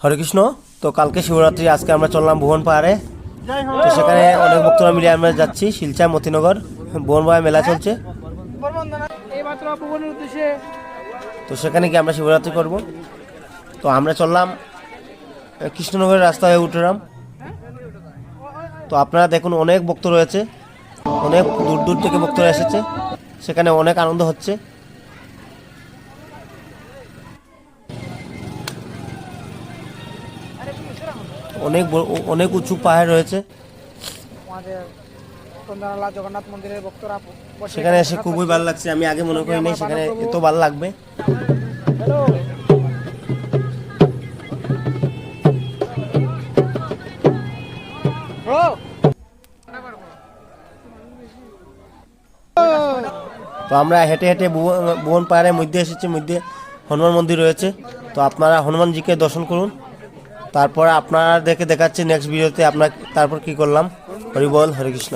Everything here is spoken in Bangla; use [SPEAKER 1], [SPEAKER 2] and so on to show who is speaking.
[SPEAKER 1] হরে কৃষ্ণ। তো কালকে শিবরাত্রি, আজকে আমরা চললাম ভুবন পাহাড়ে। তো সেখানে অনেক ভক্তরা মিলে আমরা যাচ্ছি শিলচা মতিনগর, ভুবন পাহাড় মেলা চলছে। তো সেখানে গিয়ে আমরা শিবরাত্রি করব। তো আমরা চললাম কৃষ্ণনগরের রাস্তা হয়ে উঠলাম। তো আপনারা দেখুন, অনেক ভক্ত রয়েছে, অনেক দূর দূর থেকে ভক্তরা এসেছে, সেখানে অনেক আনন্দ হচ্ছে। অনেক উঁচু পাহাড় রয়েছে,
[SPEAKER 2] জগন্নাথ মন্দিরের ভক্তরা
[SPEAKER 1] সেখানে এসে খুবই ভালো লাগছে। আমি আগে মনে করিনি সেখানে এত ভালো লাগবে। তো আমরা হেঁটে হেঁটে ভুবন পাহাড়ের মধ্যে এসেছি। মধ্যে হনুমান মন্দির রয়েছে। তো আপনারা হনুমানজিকে দর্শন করুন। তারপর আপনারা দেখাচ্ছি নেক্সট ভিডিওতে আপনার তারপর কি করলাম। হরি বল, হরে কৃষ্ণ।